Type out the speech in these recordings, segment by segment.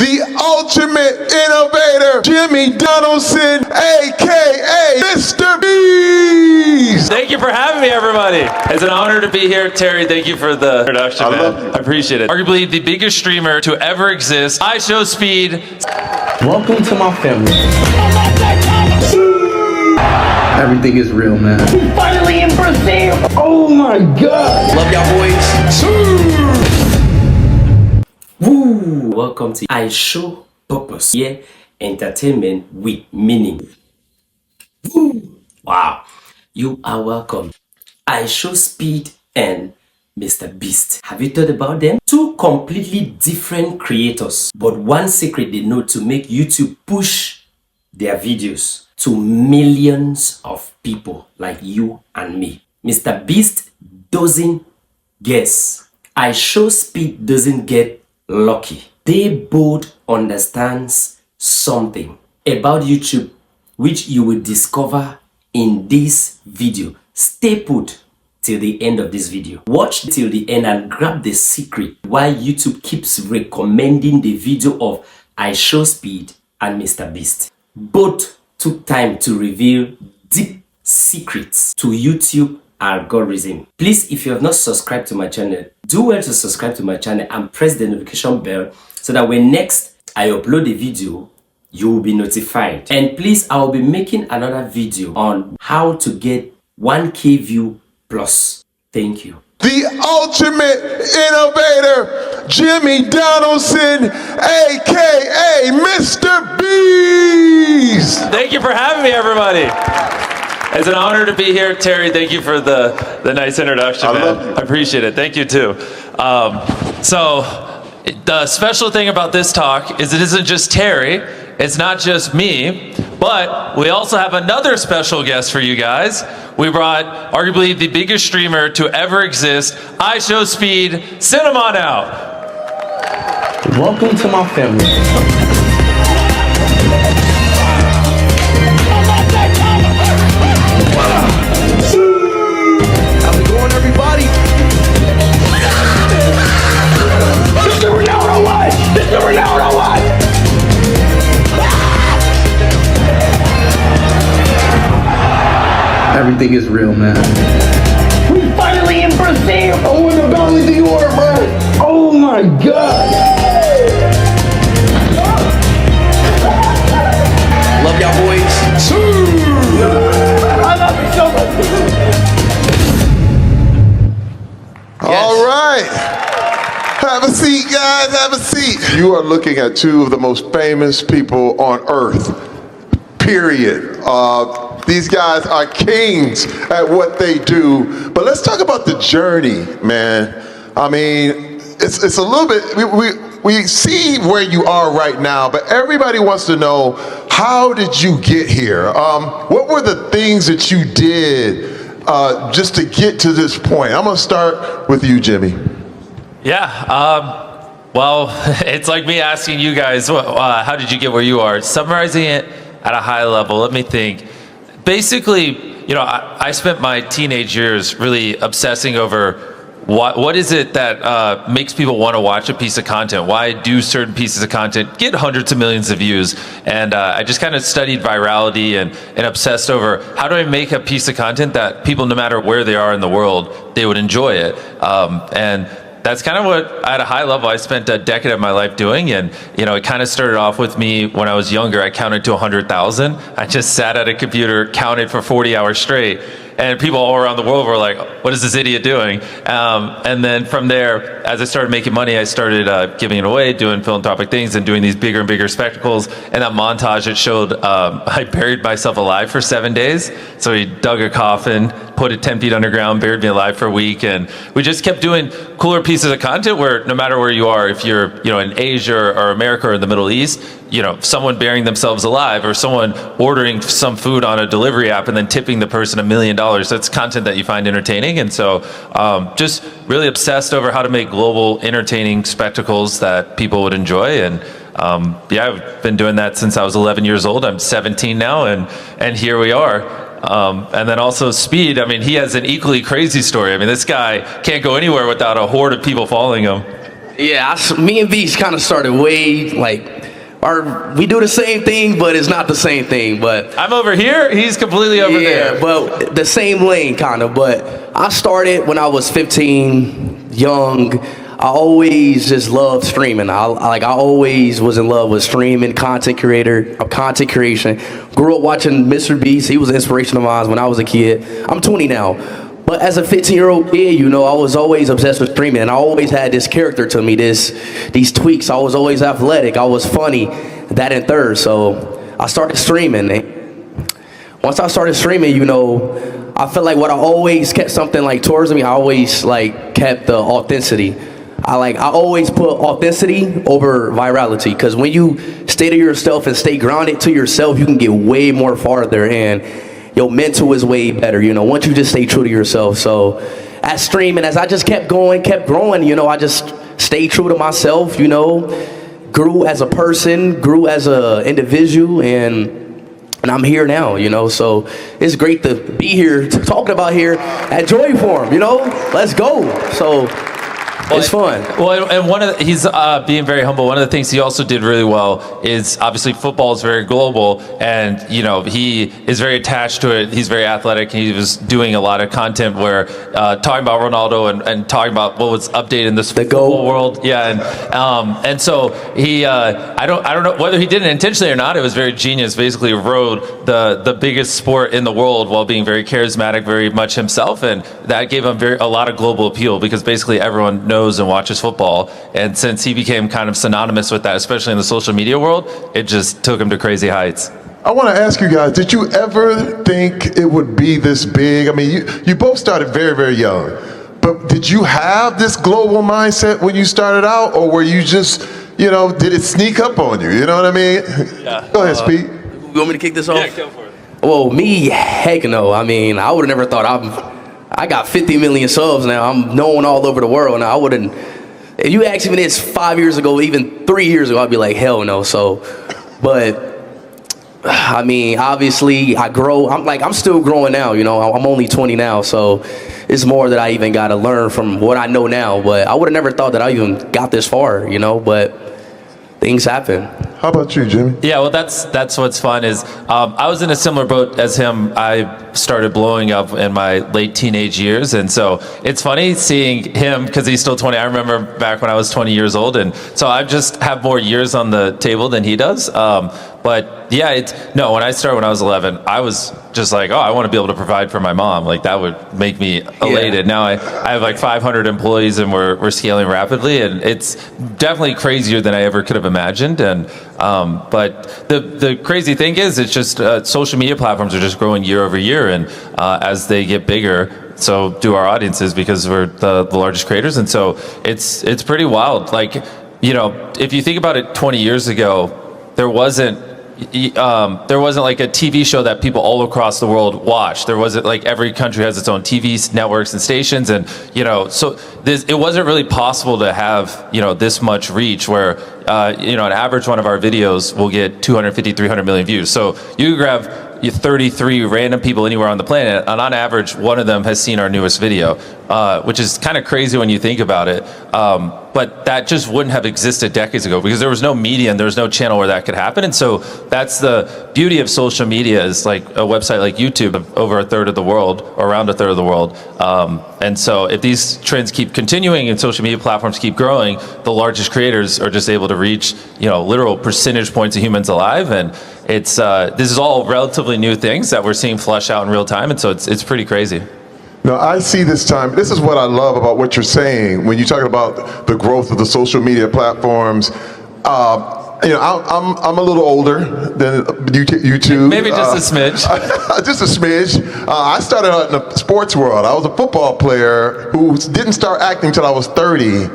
the ultimate innovator, Jimmy Donaldson, aka MrBeast. Thank you for having me, everybody. It's an honor to be here. Terry, thank you for the introduction, man. I appreciate it. Arguably the biggest streamer to ever exist. IShowSpeed. Welcome to my family. Everything is real, man. Finally in Brazil. Oh my God. Love y'all boys. Woo. Welcome to I Show Purpose. Yeah, entertainment with meaning. Woo. Wow. You are welcome. IShowSpeed and MrBeast. Have you thought about them? Two completely different creators, but one secret they know to make YouTube push their videos to millions of people like you and me. MrBeast doesn't guess. IShowSpeed doesn't get lucky. They both understands something about YouTube which you will discover in this video. Stay put till the end of this video. Watch till the end and grab the secret why YouTube keeps recommending the video of IShowSpeed and MrBeast. Both took time to reveal deep secrets to YouTube algorithm. Please, if you have not subscribed to my channel, do well to subscribe to my channel and press the notification bell so that when next I upload a video, you will be notified. And please, I will be making another video on how to get 1K view plus. Thank you. The ultimate innovator, Jimmy Donaldson, aka MrBeast. Thank you for having me, everybody. It's an honor to be here. Terry, thank you for the nice introduction, man. I appreciate it. Thank you, too. So the special thing about this talk is it isn't just Terry. It's not just me, but we also have another special guest for you guys. We brought arguably the biggest streamer to ever exist, IShowSpeed. Send him on out. Welcome to my family. How's it going, everybody? Mr. Ronaldo, what? Mr. Ronaldo, what? Everything is real, man. We finally in Brazil. Oh, in the Valley Dior, bro. Oh my God. Love y'all boys. I love you so much. All right. Have a seat, guys. Have a seat. You are looking at two of the most famous people on earth, period. These guys are kings at what they do. But let's talk about the journey, man. I mean, it's a little bit, we see where you are right now, but everybody wants to know, how did you get here? What were the things that you did just to get to this point? I'm gonna start with you, Jimmy. Yeah, well, it's like me asking you guys, how did you get where you are? Summarizing it at a high level, let me think. Basically, you know, I spent my teenage years really obsessing over what is it that makes people want to watch a piece of content? Why do certain pieces of content get hundreds of millions of views? And I just kind of studied virality and obsessed over how do I make a piece of content that people, no matter where they are in the world, they would enjoy it. And that's kind of what, at a high level, I spent a decade of my life doing. And, you know, it kind of started off with me when I was younger. I counted to 100,000. I just sat at a computer, counted for 40 hours straight. And people all around the world were like, what is this idiot doing? And then from there, as I started making money, I started giving it away, doing philanthropic things and doing these bigger and bigger spectacles. And that montage, it showed I buried myself alive for 7 days. So he dug a coffin, put it 10 feet underground, buried me alive for a week. And we just kept doing cooler pieces of content where no matter where you are, if you're, you know, in Asia or America or in the Middle East, you know, someone burying themselves alive or someone ordering some food on a delivery app and then tipping the person $1 million. That's content that you find entertaining. And so just really obsessed over how to make global entertaining spectacles that people would enjoy. And yeah, I've been doing that since I was 11 years old. I'm 17 now, and here we are. And then also Speed, I mean, he has an equally crazy story. I mean, this guy can't go anywhere without a horde of people following him. Yeah, me and Beast kind of started way we do the same thing, but it's not the same thing. But I'm over here, he's completely over there. Yeah, but the same lane kind of. But I started when I was 15, young. I always just loved streaming. I always was in love with streaming, content creation. Grew up watching MrBeast. He was an inspiration of mine when I was a kid. I'm 20 now. But as a 15-year-old kid, you know, I was always obsessed with streaming, and I always had this character to me, these tweaks. I was always athletic. I was funny, that and third. So I started streaming. Once I started streaming, you know, I felt like what I always kept something like towards me. I always kept the authenticity. I always put authenticity over virality, because when you stay to yourself and stay grounded to yourself, you can get way more farther, and your mental is way better, you know, once you just stay true to yourself. So at streaming, as I just kept growing, you know, I just stayed true to myself, you know, grew as a person, grew as an individual, and I'm here now, you know. So it's great to be here, talking about here at Joy Forum, you know. Let's go. So it's fun. Well, and he's being very humble. One of the things he also did really well is, obviously football is very global, and you know, he is very attached to it. He's very athletic. He was doing a lot of content where talking about Ronaldo and talking about what was updated in this football world. Yeah, and so he I don't know whether he did it intentionally or not. It was very genius. Basically rode the biggest sport in the world while being very charismatic, very much himself, and that gave him a lot of global appeal, because basically everyone knows and watches football. And since he became kind of synonymous with that, especially in the social media world, it just took him to crazy heights. I want to ask you guys, did you ever think it would be this big? I mean, you both started very, very young, but did you have this global mindset when you started out, or were you just, you know, did it sneak up on you? You know what I mean? Yeah. Go ahead, Speed. You want me to kick this off? Yeah, go for it. Well, me, heck no. I mean, I would have never thought I got 50 million subs now. I'm known all over the world. Now, I wouldn't, if you asked me this 5 years ago, even 3 years ago, I'd be like, hell no. So, but I mean, obviously I grow. I'm still growing now, you know. I'm only 20 now, so it's more that I even got to learn from what I know now. But I would have never thought that I even got this far, you know, but things happen. How about you, Jimmy? Yeah, well, that's what's fun is I was in a similar boat as him. I started blowing up in my late teenage years, and so it's funny seeing him, because he's still 20. I remember back when I was 20 years old, and so I just have more years on the table than he does. But yeah, when I started when I was 11, I was just like, oh, I want to be able to provide for my mom. Like, that would make me elated. Yeah. Now I have like 500 employees, and we're scaling rapidly, and it's definitely crazier than I ever could have imagined. And but the crazy thing is, it's just social media platforms are just growing year over year, and as they get bigger, so do our audiences, because we're the largest creators. And so it's pretty wild. Like, you know, if you think about it, 20 years ago, there wasn't like a TV show that people all across the world watched. There wasn't, like, every country has its own TV networks and stations, and you know, so it wasn't really possible to have, you know, this much reach, where you know, an average one of our videos will get 250, 300 million views. So you grab 33 random people anywhere on the planet, and on average, one of them has seen our newest video, which is kind of crazy when you think about it. But that just wouldn't have existed decades ago, because there was no media and there was no channel where that could happen. And so that's the beauty of social media, is like a website like YouTube, over a third of the world, or around a third of the world. And so if these trends keep continuing and social media platforms keep growing, the largest creators are just able to reach, you know, literal percentage points of humans alive. And it's this is all relatively new things that we're seeing flush out in real time. And so it's pretty crazy. No, I see this time. This is what I love about what you're saying when you're talking about the growth of the social media platforms. You know, I'm a little older than you two. Maybe just a smidge. Just a smidge. I started out in the sports world. I was a football player who didn't start acting until I was 30,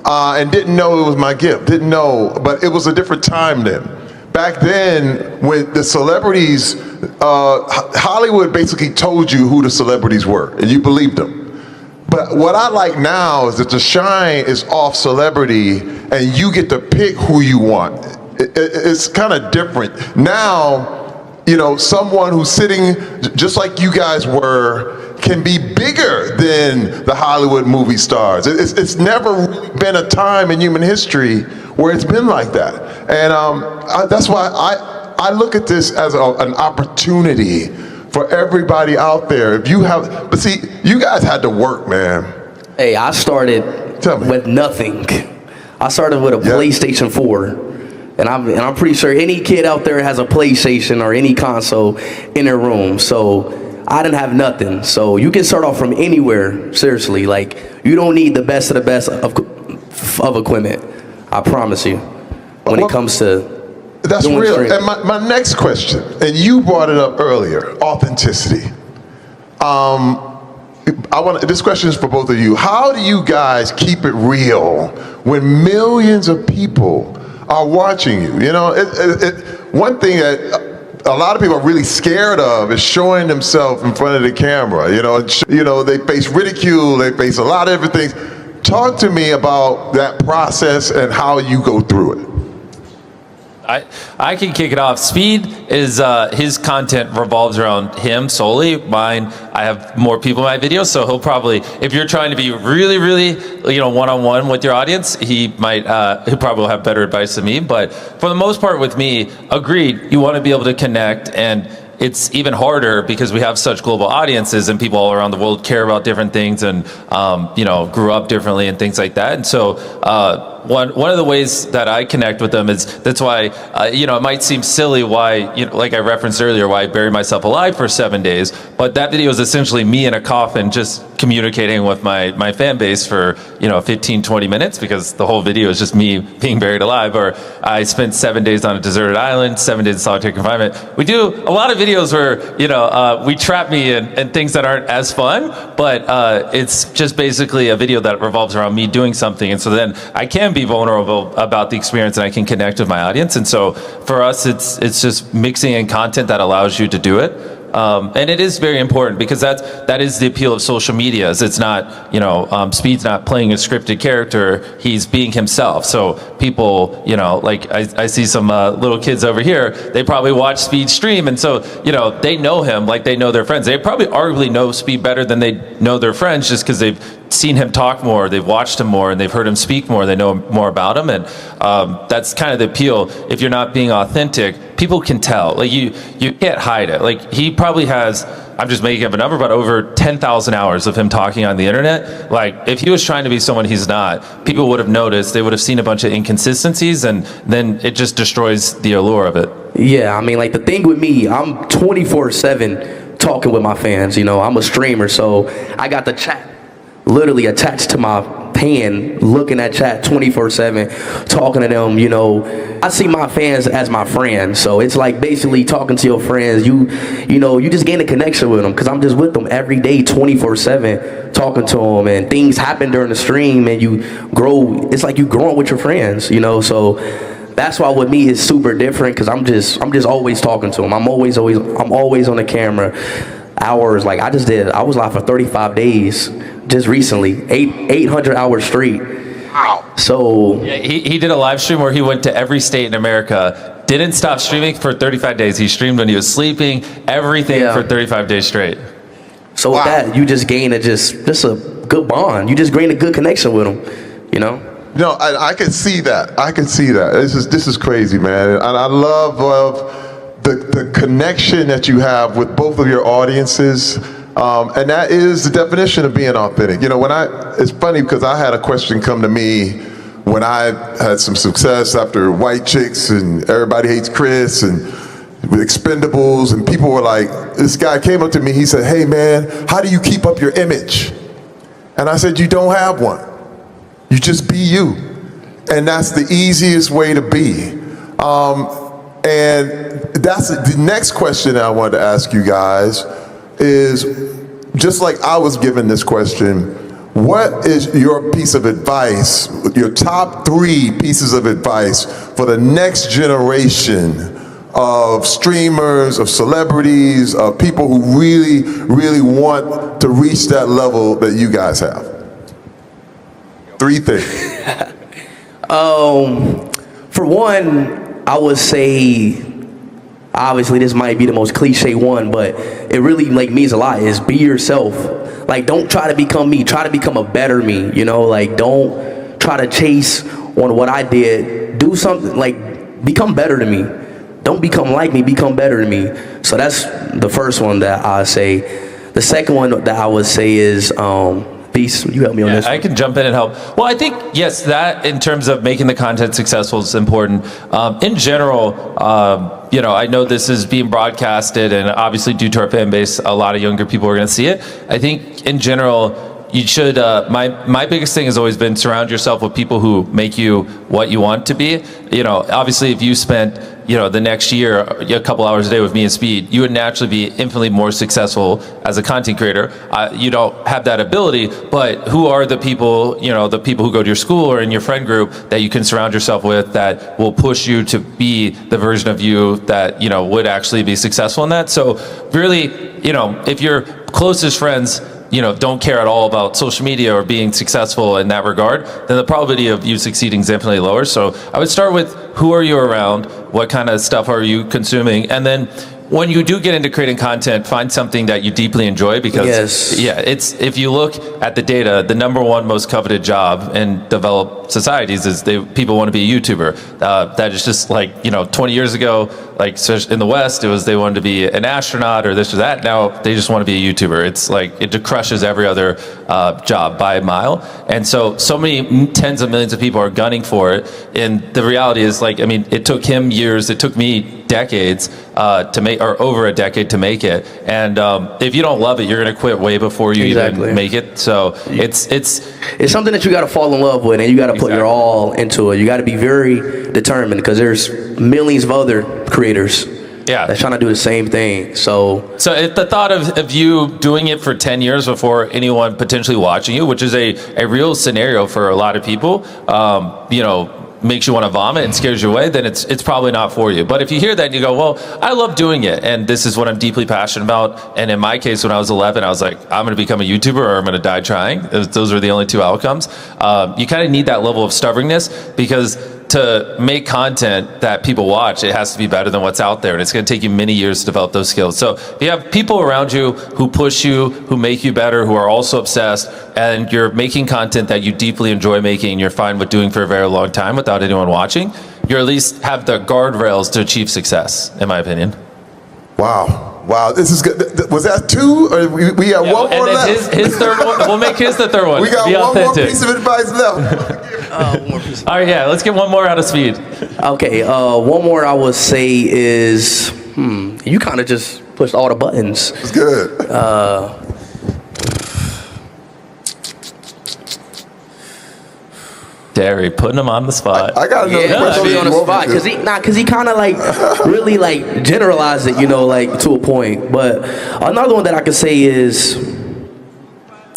and didn't know it was my gift. Didn't know, but it was a different time then. Back then, when the celebrities, Hollywood basically told you who the celebrities were, and you believed them. But what I like now is that the shine is off celebrity, and you get to pick who you want. It's kind of different. Now, you know, someone who's sitting just like you guys were can be bigger than the Hollywood movie stars. It's never really been a time in human history where it's been like that. And that's why I look at this as an opportunity for everybody out there. If you have, but see, you guys had to work, man. Hey, I started with nothing. I started with a PlayStation 4. And I'm pretty sure any kid out there has a PlayStation or any console in their room. So I didn't have nothing. So you can start off from anywhere, seriously. Like, you don't need the best of the best of equipment. I promise you. When it comes to that's real. And my next question, and you brought it up earlier, authenticity. This question is for both of you. How do you guys keep it real when millions of people are watching you? You know, one thing that a lot of people are really scared of is showing themselves in front of the camera. You know, they face ridicule, they face a lot of different things. Talk to me about that process and how you go through it. I can kick it off. Speed is his content revolves around him solely. Mine, I have more people in my videos, so he'll probably, if you're trying to be really, really, one-on-one with your audience, he'll probably have better advice than me. But for the most part with me, agreed, you want to be able to connect, and it's even harder because we have such global audiences and people all around the world care about different things and, grew up differently and things like that. And so, one of the ways that I connect with them is, that's why, it might seem silly why, like I referenced earlier, why I buried myself alive for 7 days, but that video is essentially me in a coffin just communicating with my fan base for, 15, 20 minutes, because the whole video is just me being buried alive. Or I spent 7 days on a deserted island, 7 days in solitary confinement. We do a lot of videos where, we trap me in things that aren't as fun, but it's just basically a video that revolves around me doing something. And so then I can be vulnerable about the experience and I can connect with my audience. And so for us, it's just mixing in content that allows you to do it. And it is very important because that is the appeal of social media. Is it's not, Speed's not playing a scripted character, he's being himself. So people, like I see some little kids over here, they probably watch Speed stream, and so, they know him like they know their friends. They probably arguably know Speed better than they know their friends, just because they've seen him talk more, they've watched him more, and they've heard him speak more, they know more about him. And that's kind of the appeal. If you're not being authentic, people can tell. Like, you can't hide it. Like, he probably has, I'm just making up a number, but over 10,000 hours of him talking on the internet. Like, if he was trying to be someone he's not, people would have noticed, they would have seen a bunch of inconsistencies, and then it just destroys the allure of it. Yeah, I mean, like, the thing with me, I'm 24/7 talking with my fans. I'm a streamer, so I got the chat literally attached to my pan, looking at chat 24/7, talking to them. I see my fans as my friends, so it's like basically talking to your friends. You just gain a connection with them because I'm just with them every day, 24/7, talking to them, and things happen during the stream, and you grow. It's like you growing with your friends, So that's why with me it's super different, because I'm just always talking to them. I'm always on the camera. Hours, like I was live for 35 days just recently, 800 hours straight. Wow. So yeah, he did a live stream where he went to every state in America, didn't stop streaming for 35 days. He streamed when he was sleeping, everything for 35 days straight. So with that, you just gain just a good bond. You just gain a good connection with them, No, I can see that. I can see that. This is crazy, man. And I love the connection that you have with both of your audiences, and that is the definition of being authentic. It's funny because I had a question come to me when I had some success after White Chicks and Everybody Hates Chris and Expendables, and people were like, this guy came up to me, he said, "Hey man, how do you keep up your image?" And I said, "You don't have one. You just be you. And that's the easiest way to be." And that's the next question I wanted to ask you guys is, just like I was given this question, what is your piece of advice, your top 3 pieces of advice for the next generation of streamers, of celebrities, of people who really, really want to reach that level that you guys have? 3 things. For one, I would say obviously this might be the most cliche one, but it really like means a lot, is be yourself. Like, don't try to become me, try to become a better me, you know? Like, don't try to chase on what I did. Do something, like, become better than me. Don't become like me, become better than me. So that's the first one that I say. The second one that I would say is, Beast, you help me on this one. I can jump in and help. Well, I think, yes, that in terms of making the content successful is important. In general, you know, I know this is being broadcasted, and obviously due to our fan base, a lot of younger people are going to see it. I think in general, you should, my biggest thing has always been surround yourself with people who make you what you want to be. You know, obviously if you spent, you know, the next year, a couple hours a day with me and Speed, you would naturally be infinitely more successful as a content creator. You don't have that ability, but who are the people, you know, the people who go to your school or in your friend group that you can surround yourself with that will push you to be the version of you that, you know, would actually be successful in that. So really, you know, if your closest friends, you know, don't care at all about social media or being successful in that regard, then the probability of you succeeding is infinitely lower. So I would start with who are you around, what kind of stuff are you consuming, and then when you do get into creating content, find something that you deeply enjoy, because yeah, it's, if you look at the data, the number one most coveted job in developed societies is people want to be a YouTuber. That is just like, you know, 20 years ago, like in the West, it was they wanted to be an astronaut or this or that. Now they just want to be a YouTuber. It's like it crushes every other job by a mile. And so many tens of millions of people are gunning for it. And the reality is, like, I mean, it took him years, it took me decades to make, or over a decade to make it. And if you don't love it, you're going to quit way before you even make it. So it's something that you got to fall in love with, and you got to put your all into it. You got to be very determined, because there's millions of other creators that's trying to do the same thing. So if the thought of you doing it for 10 years before anyone potentially watching you, which is a real scenario for a lot of people, you know, makes you want to vomit and scares you away, then it's probably not for you. But if you hear that and you go, well, I love doing it, and this is what I'm deeply passionate about, and in my case, when I was 11, I was like, I'm going to become a YouTuber or I'm going to die trying. Those are the only two outcomes. You kind of need that level of stubbornness, because to make content that people watch, it has to be better than what's out there, and it's going to take you many years to develop those skills. So if you have people around you who push you, who make you better, who are also obsessed, and you're making content that you deeply enjoy making, and you're fine with doing for a very long time without anyone watching, you at least have the guardrails to achieve success, in my opinion. Wow, this is good. Was that two? Or we got one more left? His third one, we'll make his the third one. We got one more piece of advice left. All right, yeah, let's get one more out of Speed. Okay, one more I would say is, you kind of just pushed all the buttons. It's good. Derry, putting him on the spot. I got another question. On the spot, because he kind of like really like generalized it, you know, like to a point. But another one that I could say is,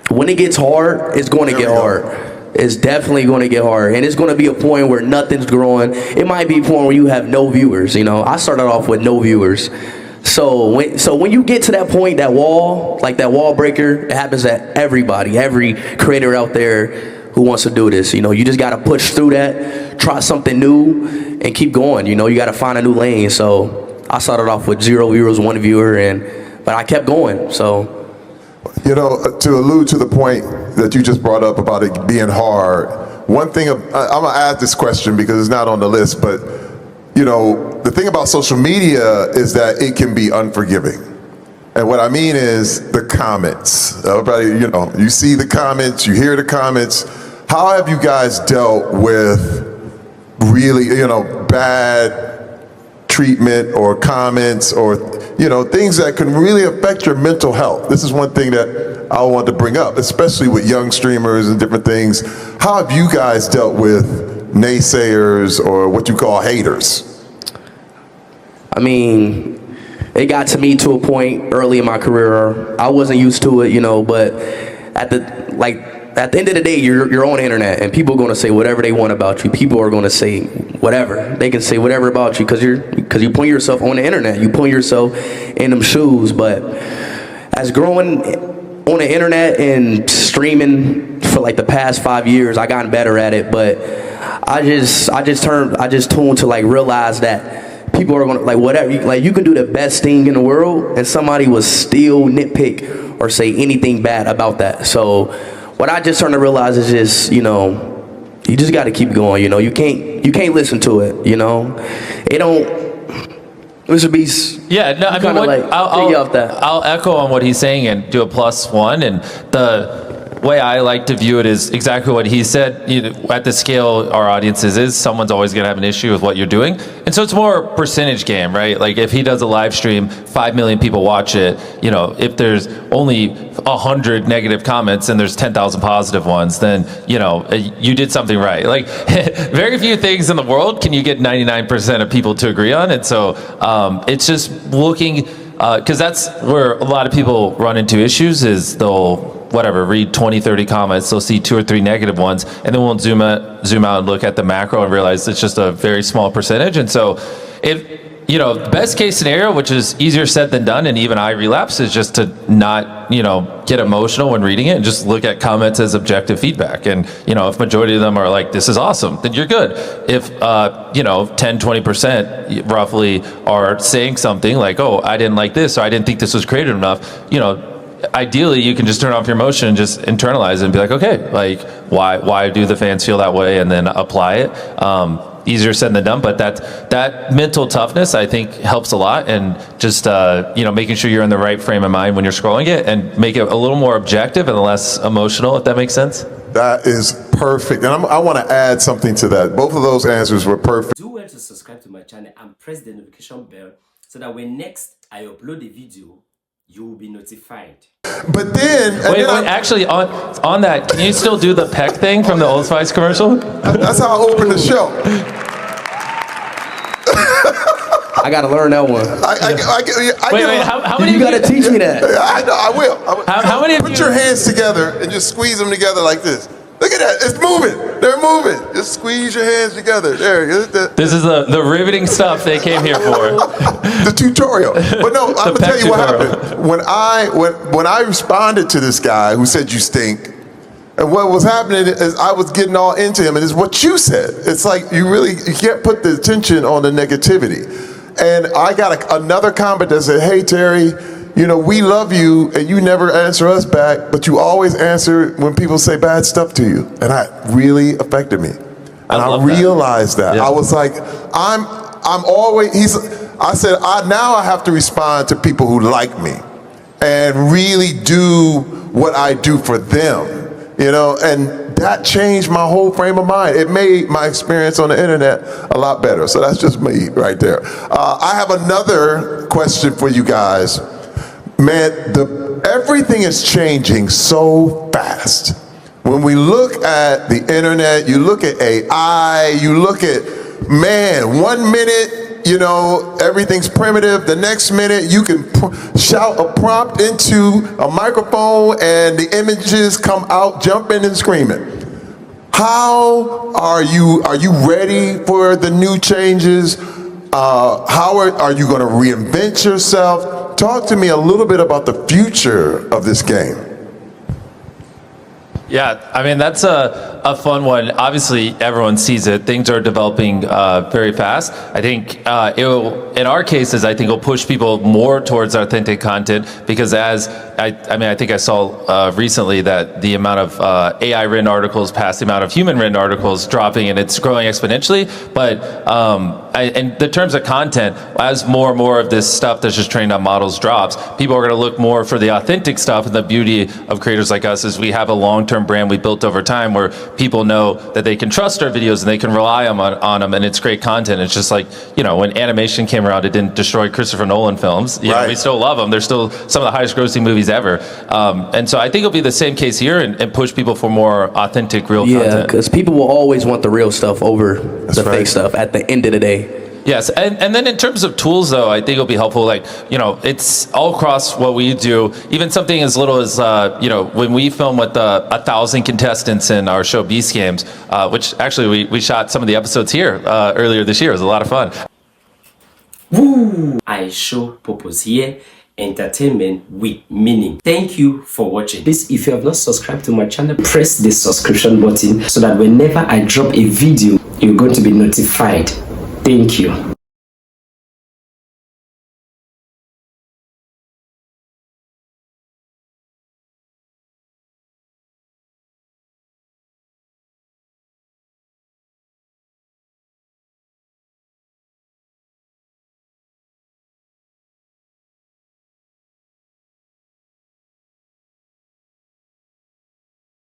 when it gets hard, it's going to get hard. It's definitely going to get hard, and it's going to be a point where nothing's growing. It might be a point where you have no viewers. You know, I started off with no viewers. So when you get to that point, that wall, like that wall breaker, it happens to everybody, every creator out there who wants to do this. You know, you just got to push through that, try something new, and keep going. You know, you got to find a new lane. So I started off with 0 viewers, 1 viewer, but I kept going. So, you know, to allude to the point that you just brought up about it being hard, one thing, I'm going to ask this question because it's not on the list, but, you know, the thing about social media is that it can be unforgiving. And what I mean is the comments. Everybody, you know, you see the comments, you hear the comments. How have you guys dealt with really, you know, bad treatment or comments or, you know, things that can really affect your mental health? This is one thing that I want to bring up, especially with young streamers and different things. How have you guys dealt with naysayers or what you call haters? I mean, it got to me to a point early in my career. I wasn't used to it, you know, but at the end of the day, you're on the internet, and people are going to say whatever they want about you. People are going to say whatever. They can say whatever about you because you put yourself on the internet. You put yourself in them shoes. But as growing on the internet and streaming for like the past 5 years, I gotten better at it. But I just tuned to like realize that people are gonna like whatever. Like you can do the best thing in the world, and somebody will still nitpick or say anything bad about that. So what I just started to realize is just, you know, you just got to keep going. You know, you can't listen to it. You know, it don't. MrBeast. Yeah, no, I mean, I'll echo on what he's saying and do a +1. And the way I like to view it is exactly what he said. You know, at the scale our audiences is, someone's always going to have an issue with what you're doing. And so it's more a percentage game, right? Like if he does a live stream, 5 million people watch it, you know, if there's only 100 negative comments and there's 10,000 positive ones, then, you know, you did something right. Like very few things in the world can you get 99% of people to agree on. And so it's just looking, because that's where a lot of people run into issues is they'll, read 20, 30 comments, they'll see 2 or 3 negative ones, and then we'll zoom out and look at the macro and realize it's just a very small percentage. And so if, you know, best case scenario, which is easier said than done, and even I relapse, is just to not, you know, get emotional when reading it and just look at comments as objective feedback. And, you know, if majority of them are like, this is awesome, then you're good. If, you know, 10, 20% roughly are saying something like, oh, I didn't like this, or I didn't think this was creative enough, you know, ideally you can just turn off your emotion and just internalize it and be like, okay, like why do the fans feel that way, and then apply it. Easier said than done, but that mental toughness I think helps a lot, and just you know, making sure you're in the right frame of mind when you're scrolling it, and make it a little more objective and less emotional, if that makes sense. That is perfect, and I want to add something to that. Both of those answers were perfect. Do well to subscribe to my channel and press the notification bell so that when next I upload a video, you will be notified. But then, wait, actually, on that, can you still do the peck thing from the Old Spice commercial? That's how I opened the show. I gotta learn that one. Wait, how many? You gotta teach me that. I know, I will. How many? Put your hands together and just squeeze them together like this. Look at that, it's moving. They're moving. Just squeeze your hands together. There. This is the riveting stuff they came here for. The tutorial. But no, I'm gonna tell you what happened. When I responded to this guy who said you stink, and what was happening is I was getting all into him, and it's what you said. It's like you can't put the attention on the negativity. And I got another comment that said, hey Terry, you know, we love you and you never answer us back, but you always answer when people say bad stuff to you. And that really affected me. And I realized that. Yeah. I was like, I'm always, I said, now I have to respond to people who like me and really do what I do for them, you know, and that changed my whole frame of mind. It made my experience on the internet a lot better. So that's just me right there. I have another question for you guys. Man, everything is changing so fast. When we look at the internet, you look at AI, you look at, man, 1 minute, you know, everything's primitive. The next minute, you can shout a prompt into a microphone and the images come out jumping and screaming. How are you ready for the new changes? How are you going to reinvent yourself? Talk to me a little bit about the future of this game. Yeah, I mean, that's a fun one. Obviously, everyone sees it. Things are developing very fast. I think it will, in our cases, I think it'll push people more towards authentic content, because as, I think I saw recently that the amount of AI written articles past the amount of human written articles dropping, and it's growing exponentially. But in the terms of content, as more and more of this stuff that's just trained on models drops, people are going to look more for the authentic stuff. And the beauty of creators like us is we have a long-term brand we built over time where people know that they can trust our videos and they can rely on them, and it's great content. It's just like, you know, when animation came around, it didn't destroy Christopher Nolan films. You know, we still love them. They're still some of the highest grossing movies ever. And so I think it'll be the same case here, and push people for more authentic, real content. Yeah, because people will always want the real stuff over the fake stuff at the end of the day. Yes, and then in terms of tools, though, I think it'll be helpful. Like, you know, it's all across what we do. Even something as little as, you know, when we film with 1,000 contestants in our show Beast Games, which actually we shot some of the episodes here earlier this year. It was a lot of fun. Woo! I show purpose here. Entertainment with meaning. Thank you for watching. Please, if you have not subscribed to my channel, press the subscription button so that whenever I drop a video, you're going to be notified. Thank you.